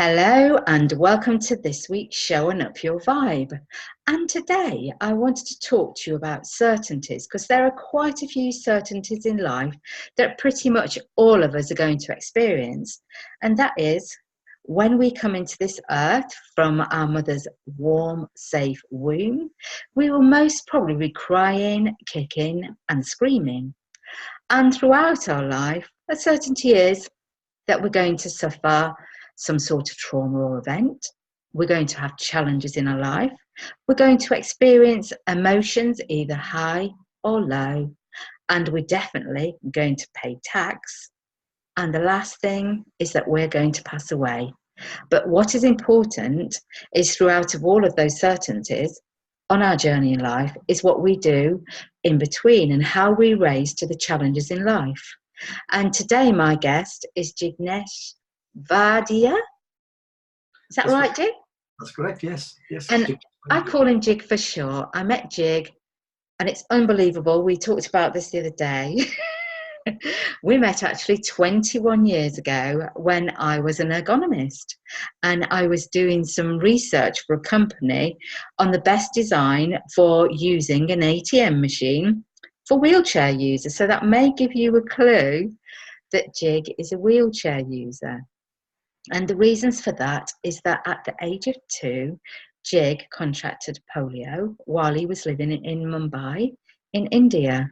Hello and welcome to this week's show on Up Your Vibe. And today I wanted to talk to you about certainties, because there are quite a few certainties in life that pretty much all of us are going to experience. And that is when we come into this earth from our mother's warm, safe womb, we will most probably be crying, kicking and screaming. And throughout our life, a certainty is that we're going to suffer some sort of trauma or event. We're going to have challenges in our life. We're going to experience emotions, either high or low. And we're definitely going to pay tax. And the last thing is that we're going to pass away. But what is important is throughout of all of those certainties on our journey in life is what we do in between and how we raise to the challenges in life. And today my guest is Jignesh Vaidya. Is that right, Jig? That's correct, yes. And I call him Jig for short. I met Jig and it's unbelievable. We talked about this the other day. We met actually 21 years ago when I was an ergonomist and I was doing some research for a company on the best design for using an ATM machine for wheelchair users. So that may give you a clue that Jig is a wheelchair user. And the reasons for that is that at the age of 2, Jig contracted polio while he was living in Mumbai in India.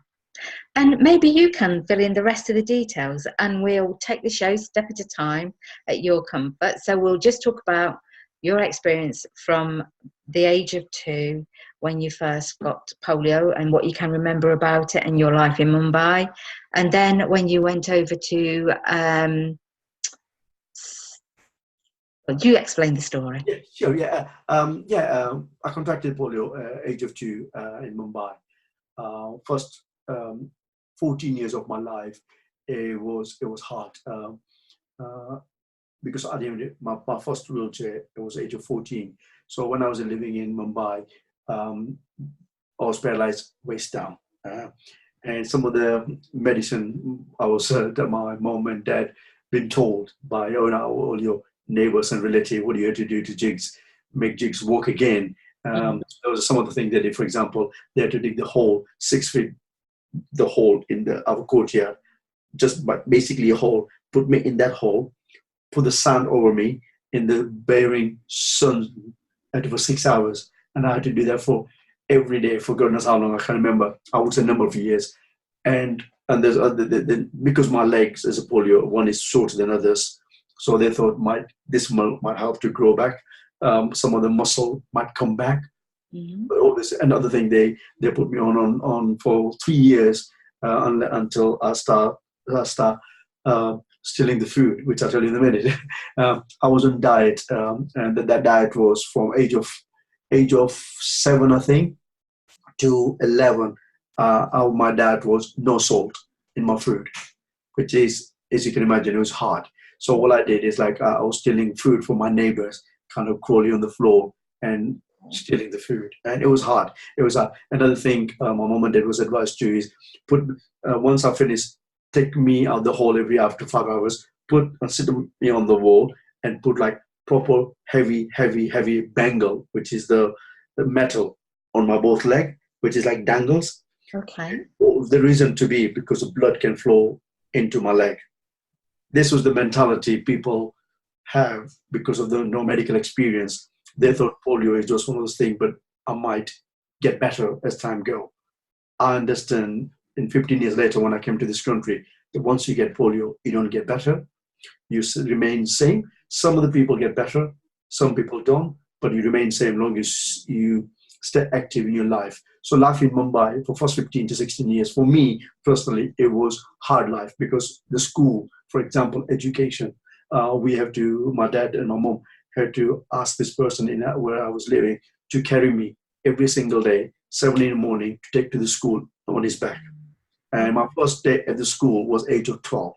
And maybe you can fill in the rest of the details and we'll take the show step at a time at your comfort. So we'll just talk about your experience from the age of 2 when you first got polio and what you can remember about it and your life in Mumbai. And then when you went over to you explain the story. Yeah, sure. Yeah, I contracted polio age of 2 in Mumbai. First 14 years of my life, it was hard because I didn't. My first wheelchair, it was age of 14. So when I was living in Mumbai, I was paralyzed waist down, and some of the medicine I was that my mom and dad been told by all your neighbors and relatives, what do you have to do to make Jigs walk again? Those are some of the things they did. For example, they had to dig the hole 6 feet, the hole in our courtyard, basically a hole, put me in that hole, put the sand over me in the bearing sun for 6 hours. And I had to do that for every day, for goodness how long, I can't remember. I would say a number of years. And there's because my legs as a polio, one is shorter than others. So they thought this might help to grow back. Some of the muscle might come back. Mm-hmm. But all this, another thing, they put me on for 3 years until I start stealing the food, which I'll tell you in a minute. I was on diet, and that diet was from age of 7, I think, to 11. My diet was no salt in my food, which is, as you can imagine, it was hard. So all I did is I was stealing food from my neighbors, kind of crawling on the floor and stealing the food. And it was hard. It was another thing my mom and dad was advised to is once I finished, take me out the hole every after 5 hours, sit me on the wall and put proper heavy bangle, which is the metal on my both leg, which is like dangles. Okay. The reason to be because the blood can flow into my leg. This was the mentality people have because of the no medical experience. They thought polio is just one of those things, but I might get better as time goes. I understand in 15 years later when I came to this country that once you get polio, you don't get better. You remain same. Some of the people get better, some people don't, but you remain same long as you stay active in your life. So life in Mumbai for first 15 to 16 years, for me personally, it was hard life because the school, for example, education, my dad and my mom had to ask this person where I was living to carry me every single day, 7 in the morning, to take to the school on his back. And my first day at the school was age of 12,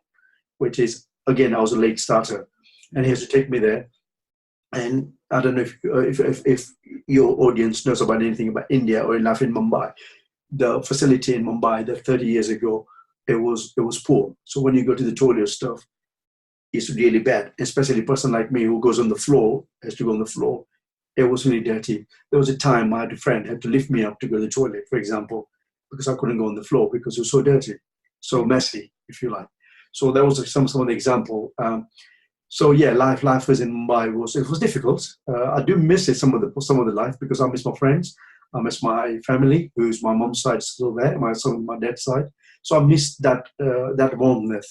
which is again, I was a late starter, and he has to take me there. And I don't know if your audience knows about anything about India or life in Mumbai. The facility in Mumbai that 30 years ago, it was poor. So when you go to the toilet stuff, it's really bad, especially a person like me who goes on the floor, has to go on the floor. It was really dirty. There was a time I had a friend had to lift me up to go to the toilet, for example, because I couldn't go on the floor because it was so dirty, so messy, if you like. So that was some of the example. So yeah, life was in Mumbai was difficult. I do miss it some of the life because I miss my friends, I miss my family, who's my mom's side still there, my dad's side. So I miss that warmth.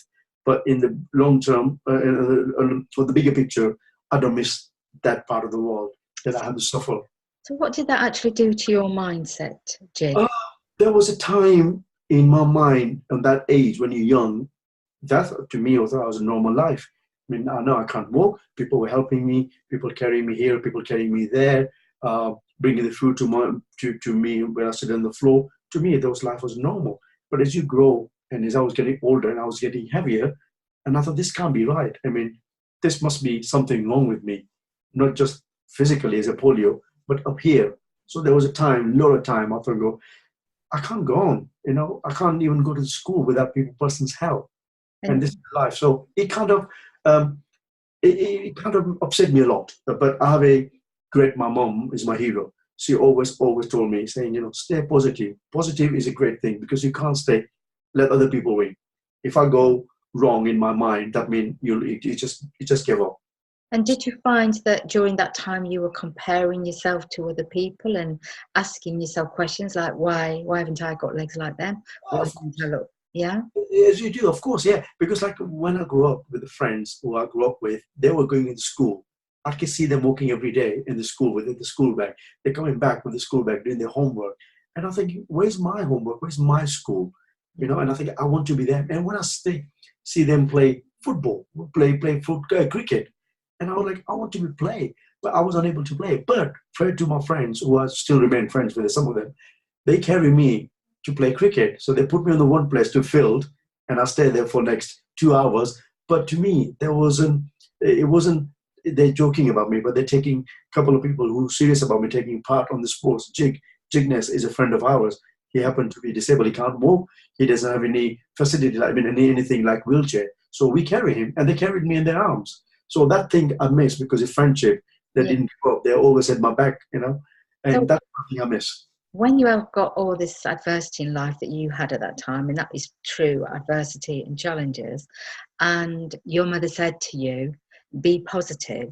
But in the long term, for the bigger picture, I don't miss that part of the world that I had to suffer. So what did that actually do to your mindset, Uh, Jig? there was a time in my mind at that age when you're young, that to me was a normal life. I mean, I know I can't walk. People were helping me. People carrying me here. People carrying me there. Bringing the food to me when I sit on the floor. To me, those life was normal. But as you grow and as I was getting older and I was getting heavier, and I thought this can't be right. I mean, this must be something wrong with me, not just physically as a polio, but up here. So there was a lot of time I thought, go, I can't go on. I can't even go to school without people person's help, and this And is life. So um, it kind of upset me a lot. But I have my mom is my hero. She always told me, saying, stay positive. Positive is a great thing because you can't let other people win. If I go wrong in my mind, that means you just give up. and did you find that during that time you were comparing yourself to other people and asking yourself questions like why haven't I got legs like them? Why Of don't I course, look? Yeah. yes, you do, of course, yeah. Because like when I grew up with the friends who I grew up with, they were going into school. I could see them walking every day in the school with the school bag. They're coming back with the school bag doing their homework, and I think, where's my homework? Where's my school? And I think I want to be there. And when I see them play football, cricket, and I was like, I want to play, but I was unable to play. But fair to my friends who I still remain friends with, some of them, they carry me to play cricket. So they put me on the one place to field, and I stay there for next 2 hours. But to me, it wasn't. They're joking about me, but they're taking a couple of people who are serious about me taking part on the sports. Jignesh is a friend of ours. He happened to be disabled. He can't move. He doesn't have any facility, anything like wheelchair. So we carry him, and they carried me in their arms. So that thing I miss because of friendship. They Yeah. didn't give up. They always had my back, and So that's something I miss. when you have got all this adversity in life that you had at that time, and that is true adversity and challenges, and your mother said to you, be positive,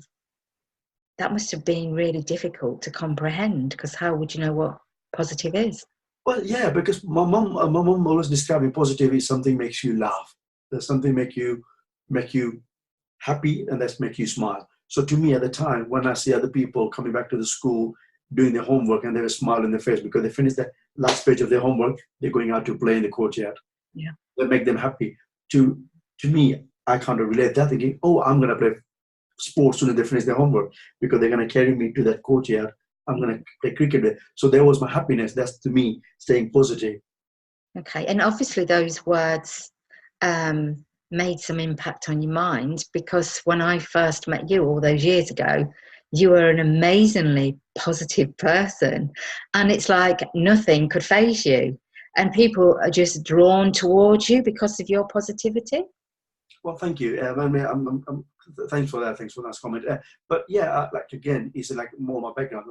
that must have been really difficult to comprehend because how would you know what positive is? Well, yeah, because my mom always described me positive is something makes you laugh. There's something make you happy, and that's make you smile. So to me, at the time, when I see other people coming back to the school doing their homework and they have a smile on their face because they finished the last page of their homework, they're going out to play in the courtyard. Yeah. That make them happy. To to me, I kind of relate that thinking, oh, I'm gonna play sports soon as they finish their homework because they're going to carry me to that courtyard. I'm going to play cricket there. So there was my happiness. That's to me staying positive. Okay. And obviously those words um, made some impact on your mind because when I first met you all those years ago, you were an amazingly positive person. And it's like nothing could faze you. And people are just drawn towards you because of your positivity. Well, thank you. I mean, thanks for that. Thanks for that comment. But yeah, like again, it's like more my background,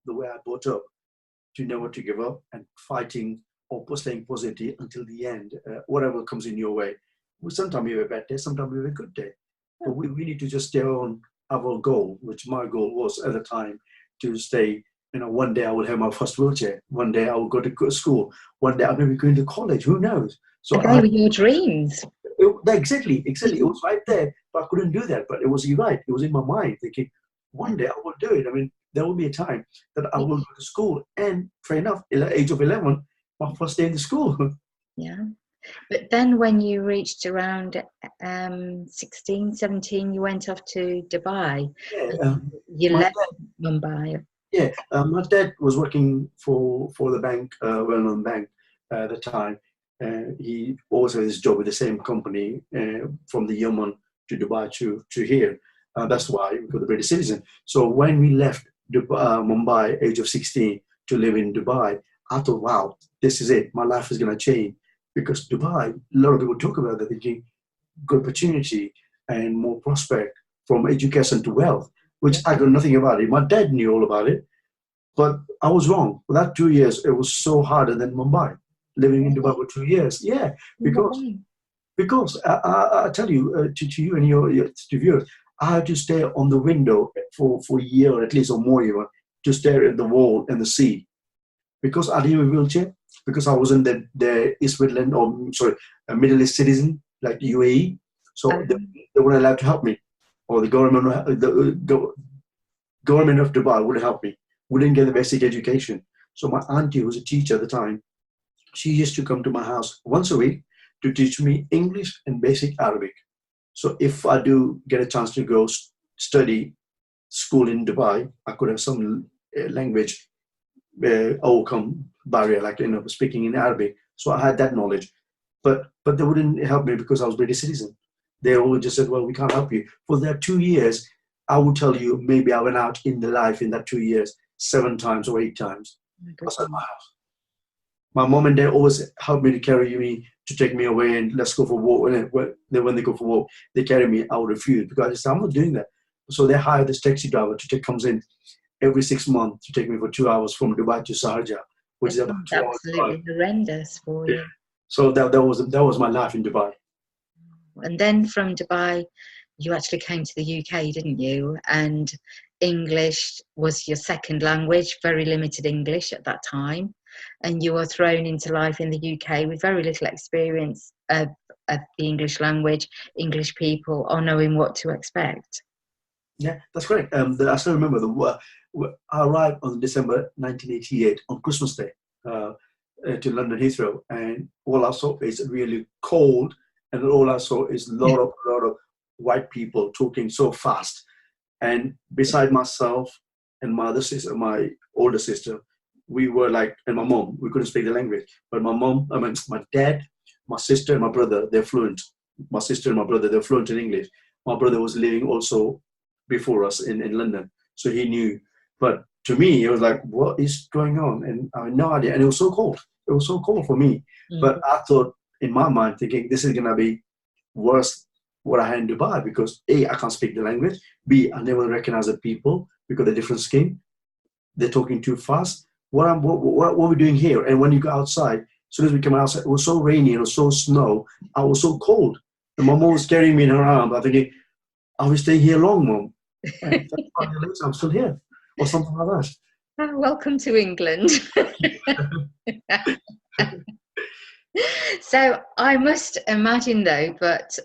the way I brought up to never to give up and fighting or staying positive until the end, whatever comes in your way. Well, sometimes we have a bad day, sometimes we have a good day. But we need to just stay on our goal, which my goal was at the time to stay. One day I will have my first wheelchair. One day I will go to school. One day I may be going to college. Who knows? So And they were your dreams. exactly. It was right there, but I couldn't do that. But you're right. It was in my mind thinking, one day I will do it. I mean, there will be a time that I will go to school. And fair enough, at the age of 11, my first day in the school. Yeah. But then when you reached around 16, 17, you went off to Dubai. Yeah, You my left dad. Mumbai. Yeah, my dad was working for the bank, well-known bank at the time. He also had his job with the same company from the Yemen to Dubai to here. That's why we got the British citizen. So when we left Dubai, Mumbai, age of 16, to live in Dubai, I thought, wow, this is it. My life is going to change. Because Dubai, a lot of people talk about that, thinking good opportunity and more prospect from education to wealth, which Yeah. I got nothing about it. My dad knew all about it, but I was wrong. For that 2 years, it was so harder than Mumbai, living in Dubai for 2 years. Yeah, In what because way? I tell you, to you and your to viewers, I had to stare on the window for a year at least or more even to stare at the wall and the sea because I didn't have a wheelchair because I wasn't the East Midland or sorry a Middle East citizen like the UAE, so Um, they weren't allowed to help me, or the government government of Dubai would help me. We didn't get the basic education. So my auntie, who was a teacher at the time, she used to come to my house once a week to teach me English and basic Arabic. So if I do get a chance to go study school in Dubai, I could have some language overcome barrier, like speaking in Arabic. So I had that knowledge, but they wouldn't help me because I was British citizen. They always just said, "Well, we can't help you." For that 2 years, I would tell you maybe I went out in the life in that 2 years 7 times or 8 times my outside my goodness. house. My mom and dad always helped me to carry me to take me away and let's go for a walk. When they go for a walk, they carry me. I would refuse because I said I'm not doing that. So they hired this taxi driver to take comes in every 6 months to take me for 2 hours from Dubai to Sharjah, which It is about sounds 2 hours drive. absolutely horrendous for Yeah. you. So that was my life in Dubai. And then from Dubai, you actually came to the UK, didn't you? And English was your second language, very limited English at that time. And you were thrown into life in the UK with very little experience of the English language, English people, or knowing what to expect. Yeah, that's correct. I still remember I arrived on December 1988 on Christmas Day to London Heathrow, and all I saw is really cold, and all I saw is a lot of white people talking so fast. And beside myself and my other sister, my older sister, we were like, and my mom, we couldn't speak the language. But my dad, my sister, and my brother, they're fluent. My sister and my brother, they're fluent in English. My brother was living also before us in London, so he knew. But to me, it was like, what is going on? And I had no idea. And it was so cold. It was so cold for me. But Mhm. I thought in my mind, thinking this is gonna be worse what I had in Dubai because A, I can't speak the language. B, I never recognize the people because they're different skin. They're talking too fast. What we're doing here? And when you go outside, as soon as we come outside, it was so rainy and it was so snow. I was so cold. And my mom was carrying me in her arms. I thinking, are we staying here long, mom? And 5 years later, I'm still here, or something like Welcome to England. So I must imagine, though, but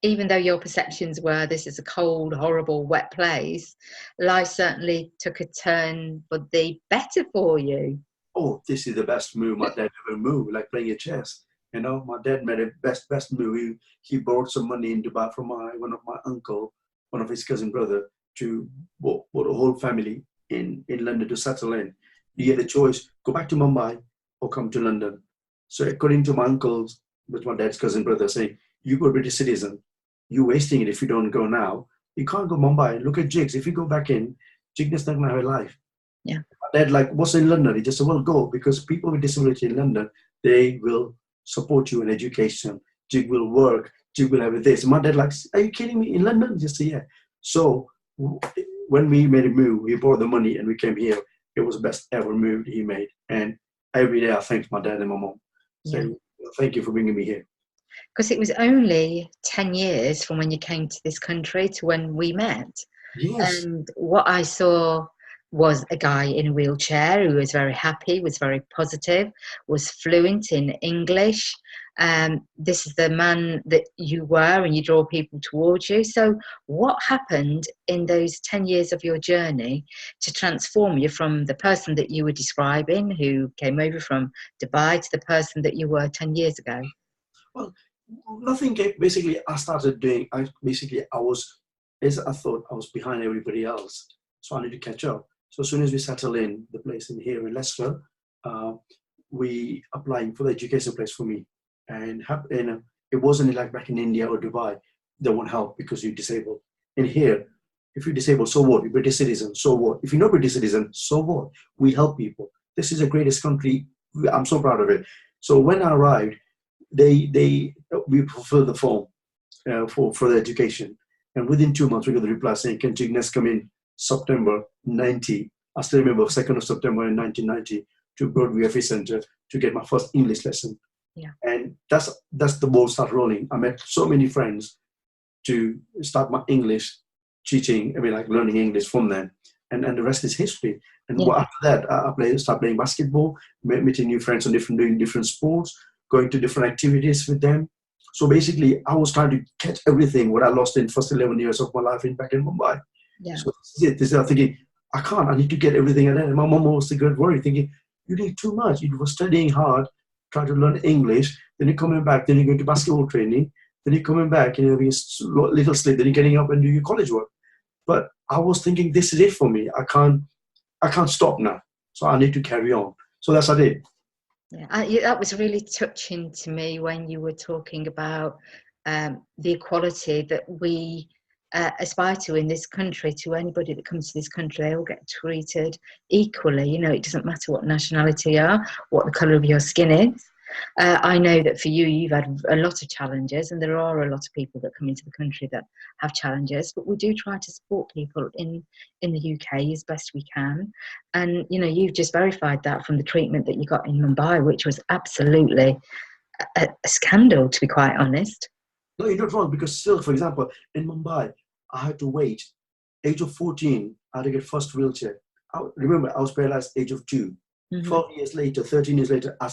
even though your perceptions were this is a cold, horrible, wet place, life certainly took a turn for the better for you. oh, this is the best move my dad ever moved, like playing a chess. My dad made a best move. He borrowed some money in Dubai from one of my uncle, one of his cousin brother, to bought a whole family in London to settle in. He had a choice: go back to Mumbai or come to London. So according to my uncles, with my dad's cousin brother, saying, "You go British citizen, you're wasting it if you don't go now. You can't go Mumbai. Look at Jigs. If you go back in, Jignesh not gonna have a life." Yeah. Dad, like, what's in London? He just said, well, go because people with disability in London, they will support you in education. Jig will work. Jig will have this. My dad, like, are you kidding me? In London? He just said, yeah. So when we made a move, we borrowed the money and we came here. It was the best ever move he made. And every day I thank my dad and my mom. Yeah. So thank you for bringing me here. Because it was only 10 years from when you came to this country to when we met. Yes. And what I saw was a guy in a wheelchair who was very happy, was very positive, was fluent in English. This is the man that you were, and you draw people towards you. So, what happened in those 10 years of your journey to transform you from the person that you were describing, who came over from Dubai, to the person that you were 10 years ago? Well, nothing. Basically, I started doing. I thought I was behind everybody else, so I need to catch up. So as soon as we settle in the place in here in Leicester, uh, we applying for the education place for me, and it wasn't like back in India or Dubai. they won't help because you're disabled. And here, if you're disabled, so what? You're British citizen, so what? If you're not British citizen, so what? We help people. This is the greatest country. I'm so proud of it. So when I arrived, we fulfilled the form for the education. And within 2 months, we got the reply saying, can Jignesh come in September 90? I still remember 2nd of September in 1990 to Broadway FA Center to get my first English lesson. Yeah. And that's the ball started rolling. I met so many friends to start my English teaching, like learning English from them. And the rest is history. And after that, I started playing basketball, meeting new friends on doing different sports, going to different activities with them. So basically, I was trying to catch everything what I lost in first 11 years of my life back in Mumbai. Yeah. So this is it. I'm thinking, I need to get everything. And my mom was worried, thinking, you need too much. You were studying hard, trying to learn English, then you're coming back, then you're going to basketball training, then you're coming back, and you're having a little sleep, then you're getting up and do your college work. But I was thinking, this is it for me. I can't stop now. So I need to carry on. So that's what I did. Yeah, that was really touching to me when you were talking about the equality that we aspire to in this country. To anybody that comes to this country, they all get treated equally. It doesn't matter what nationality you are, what the colour of your skin is. I know that for you, you've had a lot of challenges, and there are a lot of people that come into the country that have challenges, but we do try to support people in the UK as best we can. And, you've just verified that from the treatment that you got in Mumbai, which was absolutely a scandal, to be quite honest. No, you're not wrong, because still, for example, in Mumbai, I had to wait. Age of 14, I had to get first wheelchair. Remember, I was paralyzed age of 2. 12 years later, 13 years later, I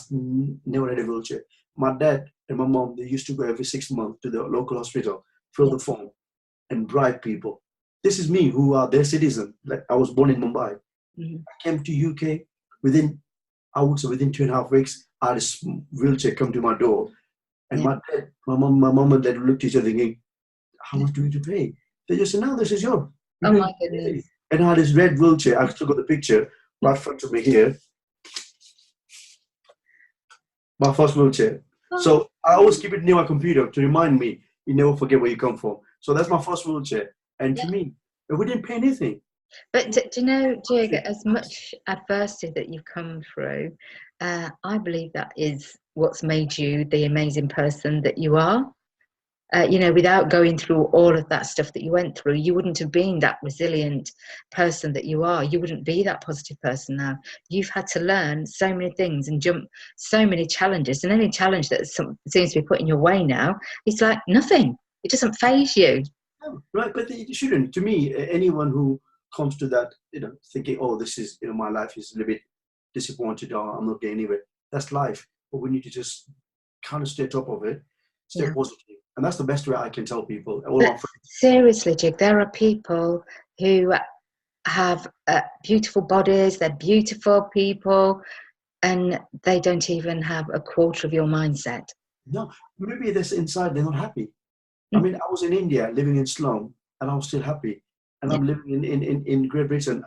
never had a wheelchair. My dad and my mom, they used to go every 6 months to the local hospital, fill the form, and bribe people. This is me, who are their citizen. Like, I was born in Mumbai. I came to UK within 2.5 weeks. I had a wheelchair come to my door, and my mom and dad looked at each other thinking, "How much do we need to pay?" They just said, "No, this is yours." Oh my goodness! And I had this red wheelchair. I've still got the picture right in front of me here. My first wheelchair. So I always keep it near my computer to remind me, you never forget where you come from. So that's my first wheelchair. And to me, we didn't pay anything. But do you know, Jig, as much adversity that you've come through, I believe that is what's made you the amazing person that you are. Without going through all of that stuff that you went through, you wouldn't have been that resilient person that you are. You wouldn't be that positive person now. You've had to learn so many things and jump so many challenges. And any challenge that seems to be put in your way now, it's like nothing. It doesn't faze you. Right, but it shouldn't. To me, anyone who comes to that, thinking, oh, this is, my life is a little bit disappointed, or I'm not getting anywhere. That's life. But we need to just kind of stay top of it, stay positive. And that's the best way I can tell people. Seriously, Jig, there are people who have beautiful bodies, they're beautiful people, and they don't even have a quarter of your mindset. No, maybe that's inside, they're not happy. I mean, I was in India living in slum, and I was still happy. And I'm living in Great Britain,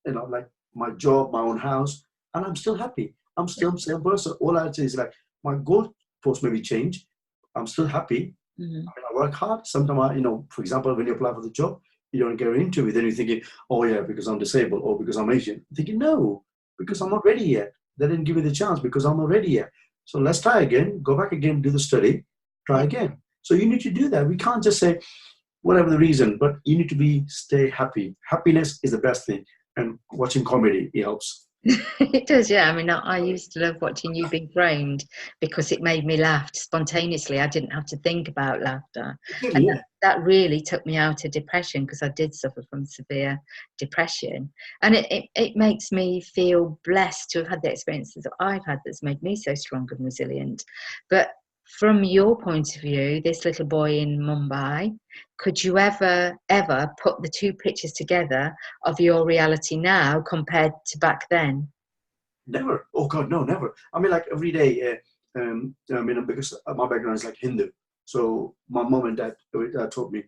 like my job, my own house, and I'm still happy. I'm still the same person. All I say is like, my goal post maybe change. I'm still happy. I mean, I work hard. Sometimes, for example, when you apply for the job, you don't get an interview. Then you're thinking, oh yeah, because I'm disabled or because I'm Asian. I'm thinking, no, because I'm not ready yet. They didn't give me the chance because I'm not ready yet. So let's try again, go back again, do the study, try again. So you need to do that. We can't just say, whatever the reason, but you need to stay happy. Happiness is the best thing. And watching comedy, it helps. It does, yeah. I mean, I used to love watching You Being Framed because it made me laugh spontaneously. I didn't have to think about laughter. And that really took me out of depression, because I did suffer from severe depression. And it makes me feel blessed to have had the experiences that I've had that's made me so strong and resilient. But from your point of view, this little boy in Mumbai, could you ever put the two pictures together of your reality now compared to back then? Never. Oh God, no, never. I mean, like every day, because my background is like Hindu. So my mom and dad taught me,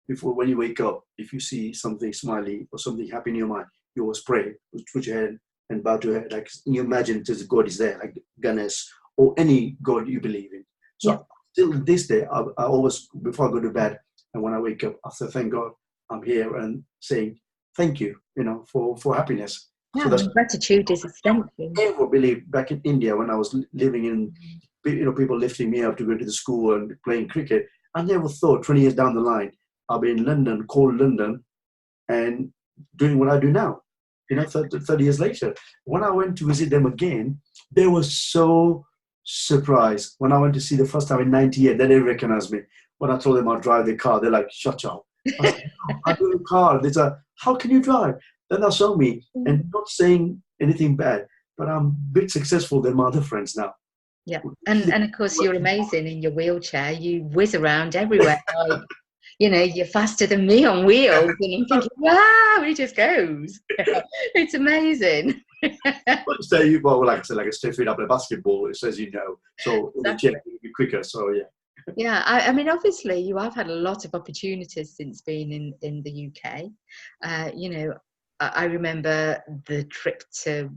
before, when you wake up, if you see something smiley or something happy in your mind, you always pray, put your head and bow to your head. Like, you imagine that God is there, like Ganesh or any God you believe in. So till this day, I always, before I go to bed, And when I wake up, I say, thank God I'm here and saying thank you, for happiness. Yeah, So that's gratitude is essential. I never believed back in India when I was living in, people lifting me up to go to the school and playing cricket. I never thought 20 years down the line, I'll be in London, cold London, and doing what I do now, 30 years later. When I went to visit them again, they were so surprised. When I went to see the first time in 98, they didn't recognize me. When I told them I'd drive their car, they're like, shut up. I said, no, I do a car. They said, how can you drive? Then they'll show me, and not saying anything bad, but I'm a bit successful than my other friends now. Yeah, and of course you're amazing in your wheelchair. You whiz around everywhere. Like, you're faster than me on wheels, and I'm thinking, wow, he just goes. It's amazing. Well, like I said, like a stiff feet up a basketball, it says so the chair will be quicker. So yeah. Yeah, I mean, obviously, you have had a lot of opportunities since being in the UK. I remember the trip to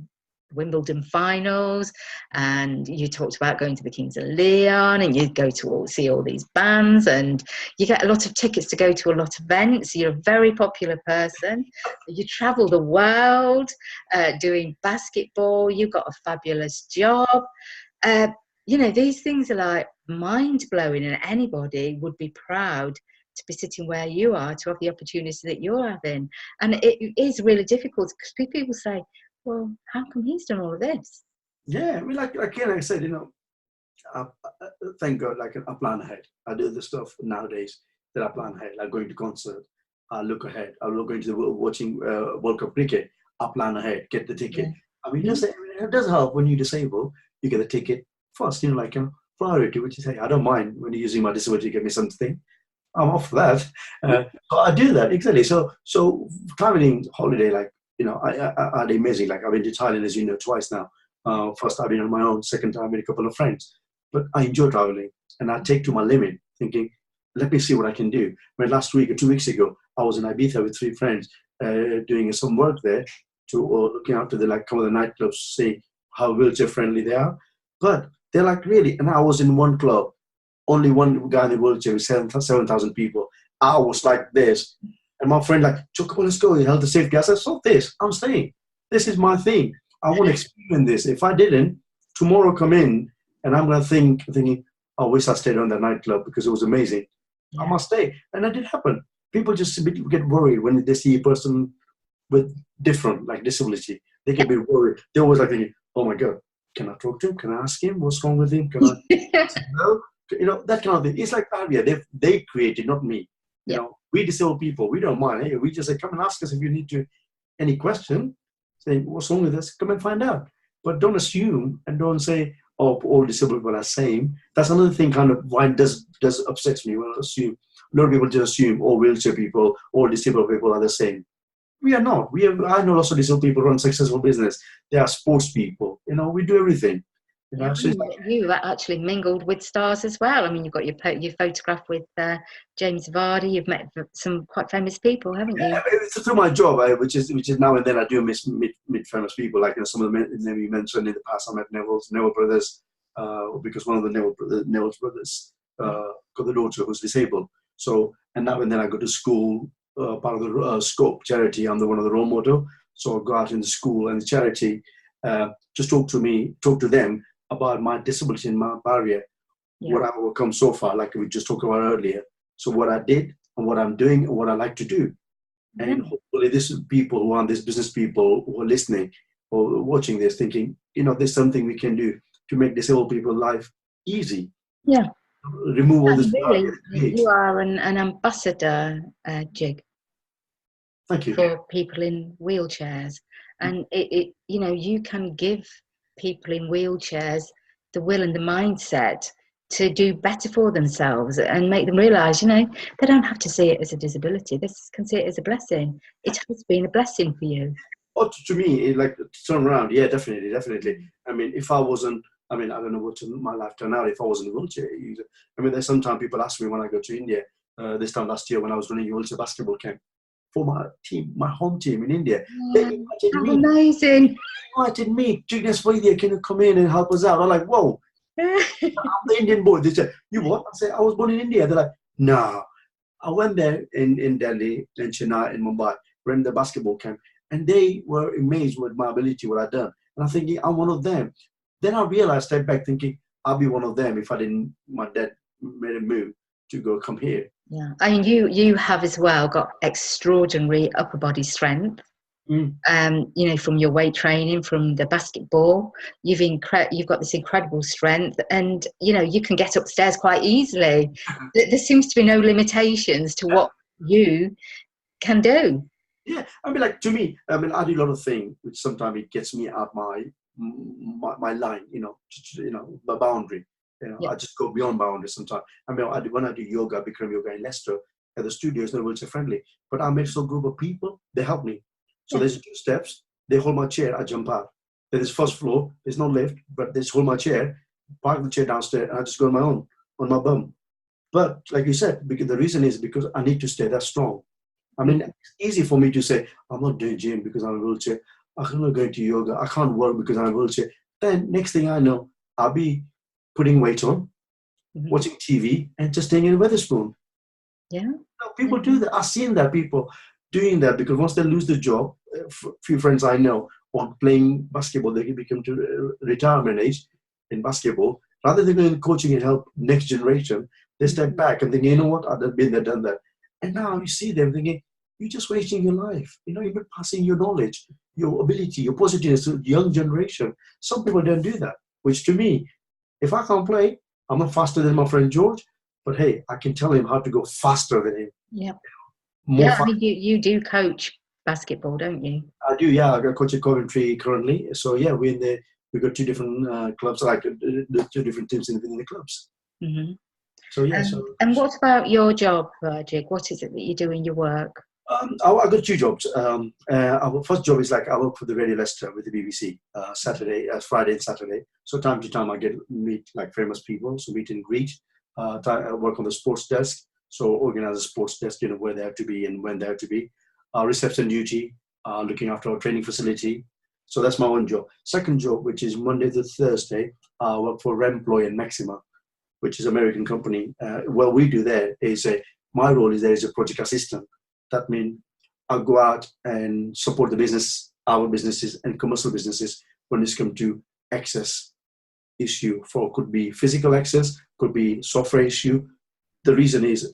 Wimbledon finals, and you talked about going to the Kings of Leon, and you go to see all these bands, and you get a lot of tickets to go to a lot of events. You're a very popular person. You travel the world doing basketball. You've got a fabulous job. These things are like mind-blowing, and anybody would be proud to be sitting where you are, to have the opportunity that you're having. And it is really difficult because people say, well, how come he's done all of this? Yeah, I mean, like I said, thank God, like I plan ahead. I do the stuff nowadays that I plan ahead, like going to concert. I look ahead. I look into watching World Cup cricket. I plan ahead, get the ticket. Yeah. I mean, it does help when you're disabled. You get the ticket first, like priority, which is, hey, I don't mind when you're using my disability to get me something. I'm off for that. So I do that, exactly. So traveling holiday, like, I had amazing, like I've been to Thailand, as you know, twice now. First I've been on my own, second time with a couple of friends. But I enjoy traveling, and I take to my limit, thinking, let me see what I can do. When last week or 2 weeks ago, I was in Ibiza with 3 friends doing some work there, looking after some of the nightclubs, see how wheelchair friendly they are. But they're like, really? And I was in one club, only one guy in the wheelchair with 7,000 people. I was like this. And my friend like, come on, let's go. He held the safety. I said, stop this. I'm staying. This is my thing. I want to experience this. If I didn't, tomorrow come in and I'm going to thinking, I wish I stayed on that nightclub because it was amazing. Yeah. I must stay. And that did happen. People just get worried when they see a person with different, like disability. They get a bit worried. They're always like thinking, oh my God, can I talk to him? Can I ask him what's wrong with him? Can I that kind of thing. It's like barrier. They created, not me. We disabled people, we don't mind. Hey, we just say, come and ask us if you need to any question. Say, what's wrong with us? Come and find out. But don't assume and don't say, oh, all disabled people are same. That's another thing kind of why it does upsets me when I assume. A lot of people just assume all wheelchair people, all disabled people are the same. We are not. I know lots of disabled people run successful business. They are sports people. We do everything. So you actually mingled with stars as well. I mean, you've got your photograph with Jignesh Vaidya. You've met some quite famous people, haven't you? Yeah, it's through my job, which is now and then I do meet famous people. Like some of the men you mentioned in the past, I met Neville brothers, because one of the Neville's brothers got the daughter who's disabled. So, and now and then I go to school, part of the Scope charity. I'm one of the role model. So I go out in the school and the charity, just talk to them about my disability and my barrier, what I've overcome so far, like we just talked about earlier. So what I did and what I'm doing and what I like to do. And hopefully this is people who are these business people who are listening or watching this thinking, there's something we can do to make disabled people's life easy. Yeah. Remove all this. Really, you are an ambassador, Jig. Thank you. For people in wheelchairs. And you can give people in wheelchairs the will and the mindset to do better for themselves and make them realise, they don't have to see it as a disability. They can see it as a blessing. It has been a blessing for you. Oh, to me, like to turn around, yeah, definitely. I mean, if I wasn't, I don't know what my life turned out if I wasn't in a wheelchair. There's sometimes people ask me when I go to India, this time last year when I was running a wheelchair basketball camp, for my team, my home team in India. They invited me. Amazing. They invited me. Jignesh Vaidya, can you come in and help us out? I'm like, whoa. I'm the Indian boy. They said, you what? I said, I was born in India. They're like, no. I went there in Delhi, in Chennai, in Mumbai, ran the basketball camp, and they were amazed with my ability, what I'd done. And I'm thinking, I'm one of them. Then I realized, step back, thinking, I'll be one of them if I didn't, my dad made a move to go come here. Yeah, I mean, you have as well got extraordinary upper body strength. Mm. You know, from your weight training, from the basketball, you've got this incredible strength, and you know you can get upstairs quite easily. There seems to be no limitations to what you can do. Yeah, I mean, like to me, I mean, I do a lot of things which sometimes it gets me out my line, the boundary. Yeah. I just go beyond boundaries sometimes. I mean, when I do yoga, Bikram yoga in Leicester, at the studio, it's not wheelchair friendly, but I met a group of people. They help me. So there's 2 steps. They hold my chair. I jump out. Then there's first floor. There's no lift, but they just hold my chair, park the chair downstairs, and I just go on my own, on my bum. But like you said, because the reason is because I need to stay that strong. I mean, it's easy for me to say, I'm not doing gym because I'm in a wheelchair. I'm not going to yoga. I can't work because I'm in a wheelchair. Then next thing I know, I'll be putting weight on, watching TV, and just staying in Wetherspoon. Yeah. People do that. I've seen that people doing that because once they lose the job, a few friends I know on playing basketball, they can become to retirement age in basketball. Rather than going coaching and help next generation, they step back and think, you know what, I've been there, done that. And now you see them thinking, you're just wasting your life. You're not passing your knowledge, your ability, your positiveness to the young generation. Some people don't do that, which to me, if I can't play, I'm not faster than my friend George, but hey, I can tell him how to go faster than him. Yeah. More I mean, you do coach basketball, don't you? I do, yeah. I got coach at Coventry currently. So yeah, we've got 2 different clubs, like the 2 different teams in the clubs. Mm-hmm. So yeah. And what about your job, Jig? What is it that you do in your work? I got 2 jobs. Our first job is like I work for the Radio Leicester with the BBC, Friday and Saturday. So time to time I meet like famous people, so meet and greet. I work on the sports desk, so organize a sports desk, where they have to be and when they have to be. Reception duty, looking after our training facility. So that's my one job. Second job, which is Monday to Thursday, I work for Remploy and Maxima, which is an American company. What we do there is my role is there as a project assistant. That means I'll go out and support the business, our businesses and commercial businesses when it's come to access issue. Could be physical access, could be software issue. The reason is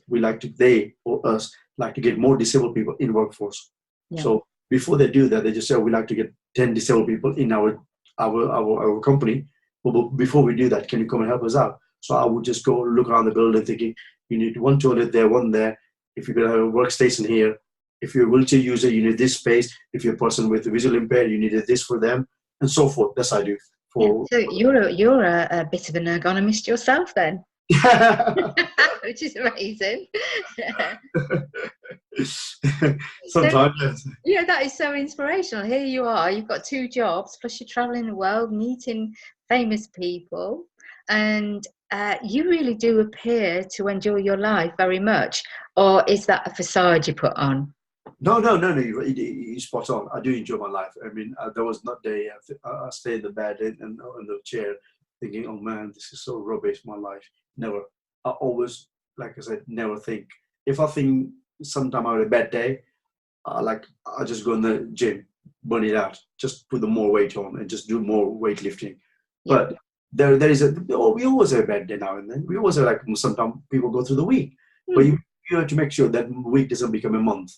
they or us like to get more disabled people in workforce. Yeah. So before they do that, they just say, we like to get 10 disabled people in our company. But before we do that, can you come and help us out? So I would just go look around the building thinking, you need 1 toilet there, 1 there. If you're going to have a workstation here, if you're a wheelchair user, you need this space. If you're a person with visual impaired, you need this for them, and so forth. That's what I do. So you're a bit of an ergonomist yourself then. Which is amazing. Sometimes. Yeah, that is so inspirational. Here you are, you've got 2 jobs, plus you're traveling the world, meeting famous people, and you really do appear to enjoy your life very much. Or is that a facade you put on? No, you're spot on. I do enjoy my life. I mean, there was not a day I stay in the bed and in the chair thinking, oh man, this is so rubbish, my life. Never. I always, like I said, never think. If I think sometime I have a bad day, I just go in the gym, burn it out, just put the more weight on and just do more weightlifting. Yeah. But there is we always have a bad day now and then. We always have sometimes people go through the week. But you have to make sure that week doesn't become a month.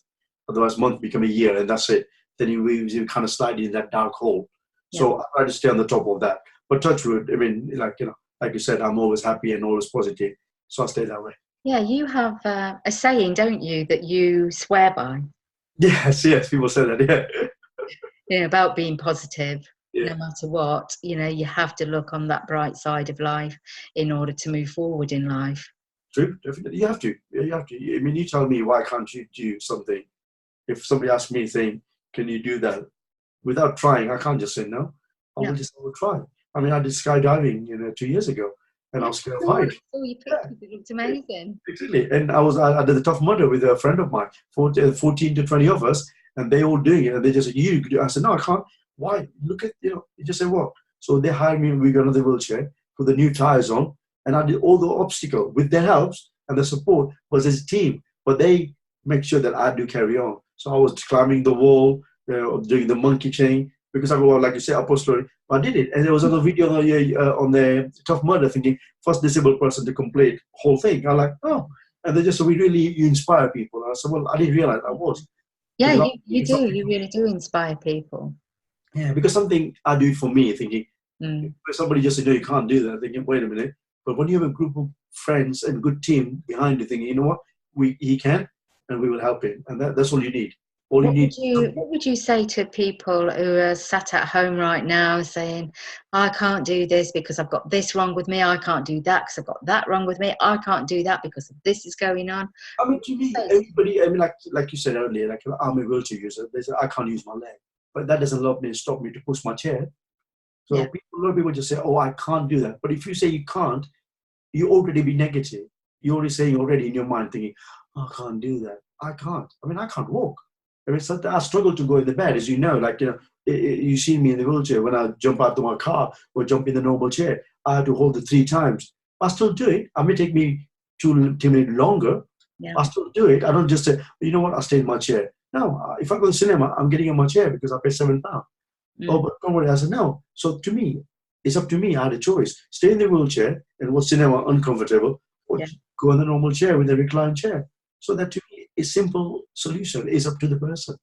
Otherwise, month become a year, and that's it. Then you kind of slide in that dark hole. Yeah. So I try to stay on the top of that. But touch wood, I mean, like you said, I'm always happy and always positive. So I stay that way. Yeah, you have a saying, don't you, that you swear by? Yes, people say that, yeah. About being positive, no matter what. You have to look on that bright side of life in order to move forward in life. True, definitely. You have to. I mean, you tell me, why can't you do something? If somebody asks me, saying, can you do that? Without trying, I can't just say no. I will try. I mean, I did skydiving, 2 years ago, and I was scared of height. Oh, you pictures, it looked amazing. Exactly. And I did the Tough Mudder with a friend of mine, 14 to 20 of us, and they all doing it. And they just said, you could do it. I said, no, I can't. Why? Look at, you just say, what? So they hired me, we got another wheelchair, put the new tires on, and I did all the obstacle with their help and the support was as a team. but they make sure that I do carry on. So I was climbing the wall, doing the monkey chain, because I go, like you say, upper. I did it. And there was another video on the Tough Mudder thinking, first disabled person to complete whole thing. I'm like, oh. And they just, so you inspire people. I said, well, I didn't realize I was. Yeah, Because you do. You really do inspire people. Yeah, because something I do for me, thinking, if somebody just said, no, you can't do that, thinking, wait a minute. But when you have a group of friends and good team behind you, thinking, you know what, he can, and we will help him. And that's all you need. All you need. What would you say to people who are sat at home right now saying, I can't do this because I've got this wrong with me. I can't do that because I've got that wrong with me. I can't do that because this is going on. I mean, to me, everybody, I mean, like you said earlier, like I'm a wheelchair user, they say, I can't use my leg. But that doesn't stop me to push my chair. So a lot of people just say, oh, I can't do that. But if you say you can't, you already be negative. You're already saying already in your mind thinking, oh, I can't do that. I can't. I mean, I can't walk. I mean, I struggle to go in the bed, as you know. Like, you see me in the wheelchair when I jump out of my car or jump in the normal chair. I have to hold it 3 times. I still do it. I may take me 2 minutes longer. Yeah. I still do it. I don't just say, you know what, I'll stay in my chair. No, if I go to the cinema, I'm getting in my chair because I pay £7. Oh, but don't worry. I said, no. So to me, it's up to me. I had a choice. Stay in the wheelchair and watch cinema uncomfortable, or go in the normal chair with a reclined chair. So that to me, a simple solution is up to the person.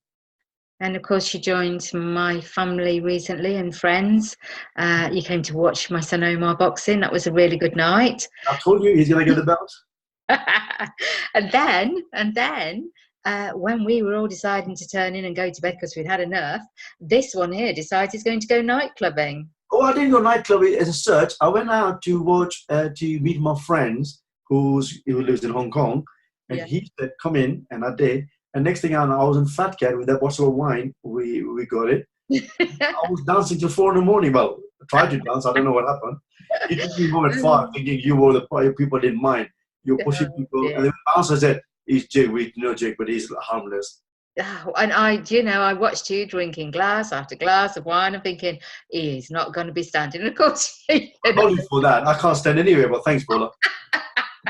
And of course, you joined my family recently and friends. You came to watch my son Omar boxing. That was a really good night. I told you he's going to get the belt. and then, when we were all deciding to turn in and go to bed because we'd had enough, this one here decides he's going to go night clubbing. Oh, I didn't go night clubbing as such. I went out to watch, to meet my friends who lives in Hong Kong. And he said, come in, and I did. And next thing I know, I was in Fat Cat with that bottle of wine. We got it. I was dancing till 4 in the morning. Well, I tried to dance. I don't know what happened. He took me home at 5, thinking you were the people didn't mind. You're pushing people. And then the bouncer said, he's Jig. We know Jig, but he's harmless. Oh, and I watched you drinking glass after glass of wine. I'm thinking, he's not going to be standing. And of course, Only for that. I can't stand anywhere, but thanks, Paula.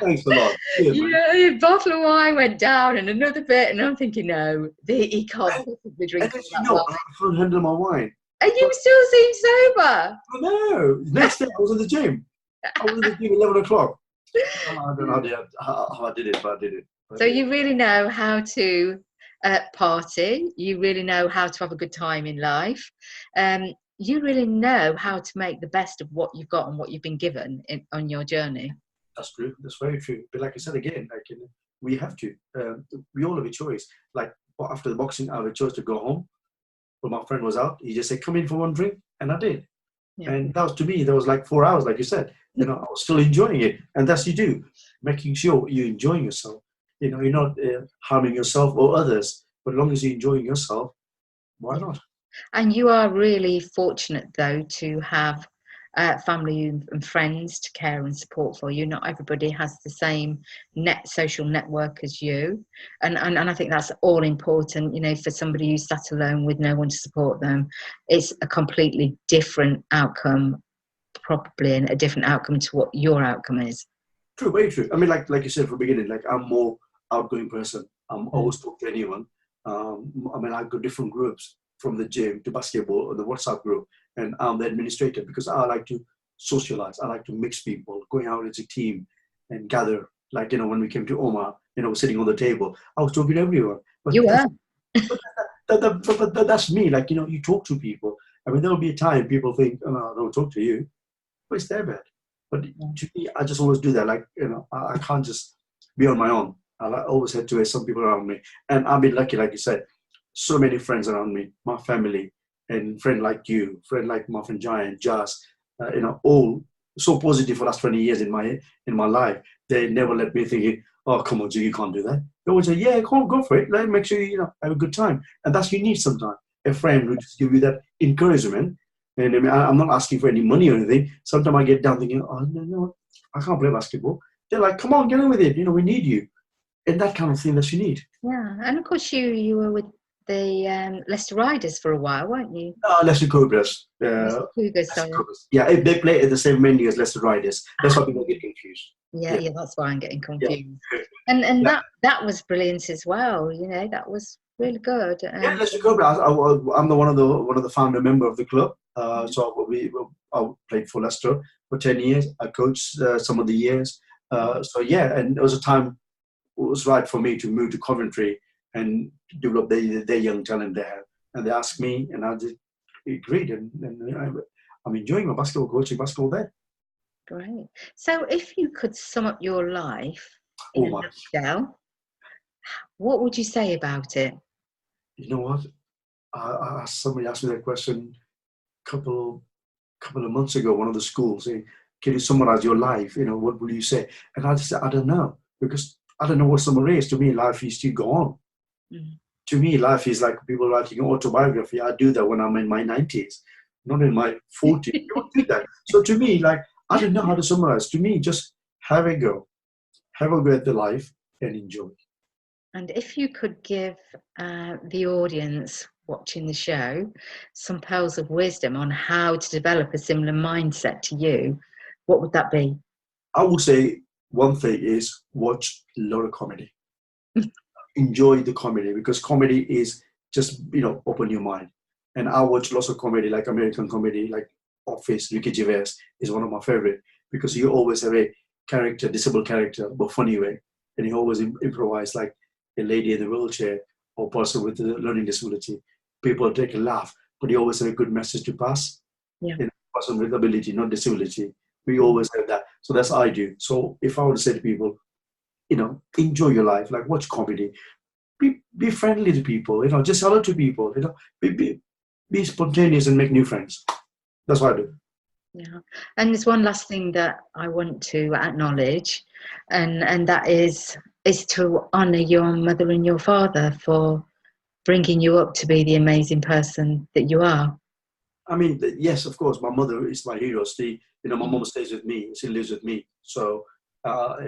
Thanks a lot. Cheers, a bottle of wine went down and another bit, and I'm thinking, no, he can't possibly drink that wine. I can't handle my wine. And you still seem sober. I know. Next day, I was in the gym. I was in the gym at 11 o'clock. I don't know how I did it, but I did it. So you really know how to party. You really know how to have a good time in life. You really know how to make the best of what you've got and what you've been given on your journey. That's true. That's very true. But like I said again, we have to. We all have a choice. Like after the boxing, I have a choice to go home. But my friend was out. He just said, "Come in for one drink," and I did. Yeah. And that was, to me, that was like 4 hours, like you said. I was still enjoying it, and that's you do, making sure you're enjoying yourself. You're not harming yourself or others. But as long as you're enjoying yourself, why not? And you are really fortunate, though, to have family and friends to care and support for you. Not everybody has the same social network as you, and I think that's all important. For somebody who's sat alone with no one to support them, it's a completely different outcome, probably, and a different outcome to what your outcome is. True, very true. I mean, like you said from the beginning, like I'm more outgoing person. I'm always talk to anyone. I mean, I go different groups, from the gym to basketball or the WhatsApp group, and I'm the administrator because I like to socialize. I like to mix people, going out as a team and gather. Like, when we came to Omar, sitting on the table, I was talking to everyone. But you were. But that's me. Like, you talk to people. I mean, there'll be a time people think, oh, no, I don't talk to you. But it's their bad. But to me, I just always do that. Like, I can't just be on my own. I always had to have some people around me. And I've been lucky, like you said, so many friends around me, my family, and friend like you, friend like my friend Giant, Jazz, all so positive for the last 20 years in my life. They never let me think, oh, come on, Jig, you can't do that. They always say, yeah, go for it. Make sure you have a good time. And that's what you need sometimes. A friend who just give you that encouragement. And I mean, I'm not asking for any money or anything. Sometimes I get down thinking, oh, no, I can't play basketball. They're like, come on, get on with it. We need you. And that kind of thing that you need. Yeah, and of course you were with the Leicester Riders for a while, weren't you? Leicester Cobras. Leicester Cougars, sorry. Yeah, they play at the same venue as Leicester Riders. That's why people get confused. Yeah, that's why I'm getting confused. And Yeah, that was brilliant as well. That was really good. yeah. Let's go. I'm the one of the founder member of the club. Yeah, So I played for Leicester for 10 years. I coached some of the years. So yeah, and it was a time it was right for me to move to Coventry and develop their young talent there. And they asked me, and I just agreed. And I'm enjoying my basketball coaching basketball there. great. So if you could sum up your life in Oh a my! nutshell, what would you say about it? You know what? Somebody asked me that question couple of months ago. One of the schools saying, "Can you summarize your life? What will you say?" And I just said, "I don't know because I don't know what summary is. To me, life is to go on. Mm. To me, life is like people writing an autobiography. I do that when I'm in my 90s, not in my 40s. You don't do that. So to me, like, I don't know how to summarize. To me, just have a go at the life and enjoy. And if you could give the audience watching the show some pearls of wisdom on how to develop a similar mindset to you, what would that be? I would say one thing is watch a lot of comedy. Enjoy the comedy because comedy is just open your mind. And I watch lots of comedy, like American comedy, like Office. Ricky Gervais is one of my favorite because he always have a character, disabled character, but funny way, and he always improvise like a lady in a wheelchair or person with a learning disability. People take a laugh, but he always have a good message to pass. Yeah. Person with ability, not disability. We always have that. So that's I do. So if I were to say to people, enjoy your life, like watch comedy, be friendly to people, just hello to people, be spontaneous and make new friends. That's what I do. Yeah. And there's one last thing that I want to acknowledge, and that is to honour your mother and your father for bringing you up to be the amazing person that you are. I mean, yes, of course, my mother is my hero. My Mm. mom stays with me. She lives with me. So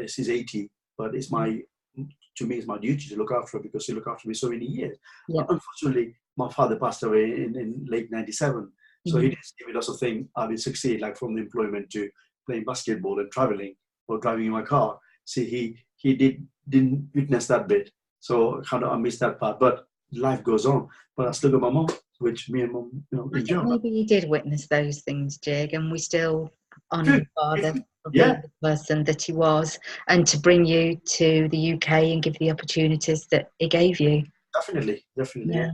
she's 80, but to me, it's my duty to look after her because she looked after me so many years. Yeah. Unfortunately, my father passed away in late 97. So he Mm. didn't give me lots of things. I didn't succeed, like from the employment to playing basketball and traveling or driving in my car. See, he didn't witness that bit. So kind of I missed that part. But life goes on. But I still got my mom, which me and mom, I think enjoy. maybe you did witness those things, Jig, and we still honour Good. your father for being Yeah, the person that he was and to bring you to the UK and give the opportunities that he gave you. definitely. Yeah. Yeah.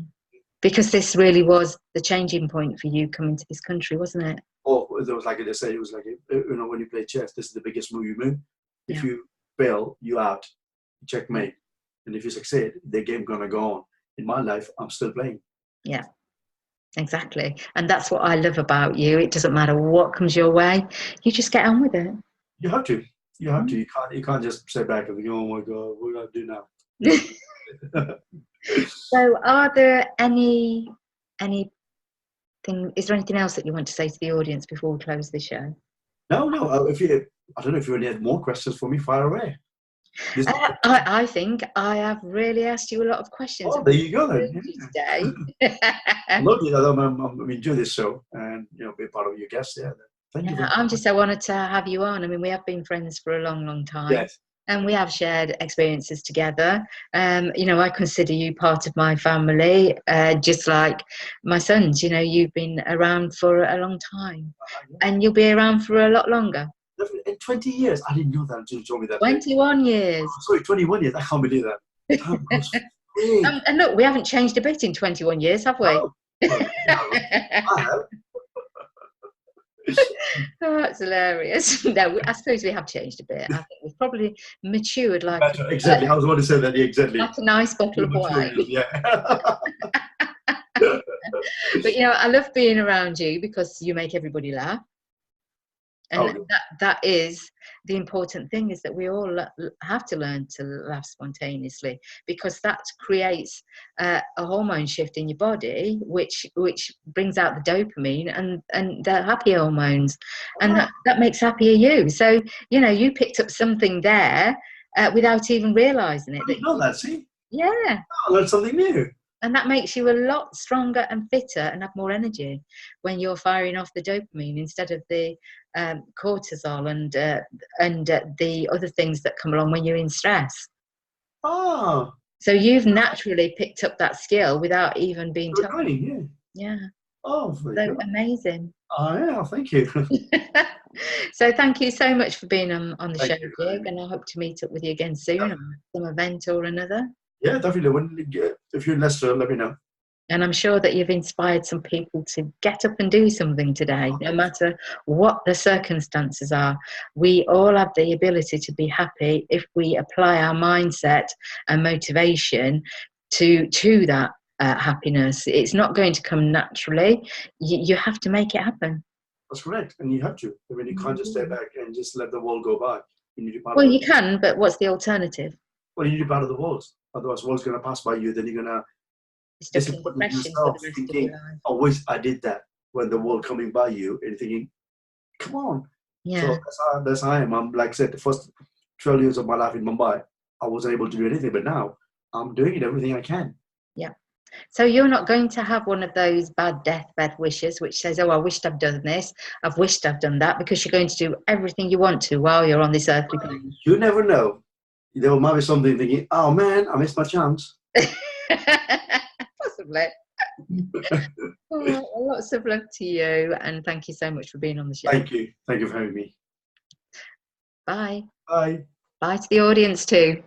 Because this really was the changing point for you coming to this country, wasn't it? Or there was like they say, it was like when you play chess, this is the biggest move you move. If Yeah. you fail, you out, checkmate. And if you succeed, the game gonna go on. In my life, I'm still playing. Yeah, exactly. And that's what I love about you. It doesn't matter what comes your way, you just get on with it. You have to. You have to. Mm. You can't just sit back and think, oh my god, what do I do now? So are there anything, is there anything else that you want to say to the audience before we close the show? No. I don't know if you already had more questions for me. Fire away. This, I think I have really asked you a lot of questions. oh, there you go then. Today. Lovely that I'm enjoying this show and be a part of your guest. Yeah, thank you Yeah, very I'm much. just so honoured to have you on. I mean, we have been friends for a long, long time. Yes, And we have shared experiences together. I consider you part of my family, just like my sons. You've been around for a long time, yeah, and you'll be around for a lot longer. definitely. In 20 years, I didn't know that until you told me that day. 21 years. Oh, sorry, 21 years. I can't believe that. Time goes quick. And look, we haven't changed a bit in 21 years, have we? Oh, well, I have. Oh, that's hilarious. No, I suppose we have changed a bit. I think we've probably matured like Better, exactly. I was about to say that. Yeah, exactly. a nice bottle You're of maturing wine. us, yeah. But I love being around you because you make everybody laugh. And Oh, that is the important thing, is that we all have to learn to laugh spontaneously, because that creates a hormone shift in your body, which brings out the dopamine and the happy hormones, and that makes happier you. So you picked up something there without even realizing it. I didn't know that. See, Yeah. I learned something new. And that makes you a lot stronger and fitter and have more energy when you're firing off the dopamine instead of the cortisol and the other things that come along when you're in stress. Ah, So you've naturally picked up that skill without even being good told. training, yeah. Yeah. Oh, very So good. amazing. Oh, yeah, thank you. So thank you so much for being on the Thank show, you for having Jig, me. and I hope to meet up with you again soon at some event or another. Yeah, definitely. If you're in Leicester, let me know. And I'm sure that you've inspired some people to get up and do something today, no matter what the circumstances are. We all have the ability to be happy if we apply our mindset and motivation to that happiness. It's not going to come naturally. You have to make it happen. That's correct. And you have to. I mean, you can't just step back and just let the world go by. You need to be part Well, of you it. can, but what's the alternative? Well, you need to be part of the world. Otherwise, the world's going to pass by you. Then you're going to You're stuck in disappoint depression for yourself, the rest of your thinking, life. I wish I did that when the world coming by you, and thinking, come on. So Yeah. that's how I am. I'm like I said, the first 12 years of my life in Mumbai, I wasn't able to do anything, but now I'm doing it everything I can. Yeah. So you're not going to have one of those bad deathbed wishes which says, oh, I wished I've done this, I've wished I've done that, because you're going to do everything you want to while you're on this earthly plane. You never know. There might be something thinking, oh man, I missed my chance. Possibly. Well, lots of love to you, and thank you so much for being on the show. Thank you. Thank you for having me. Bye. Bye. Bye to the audience too.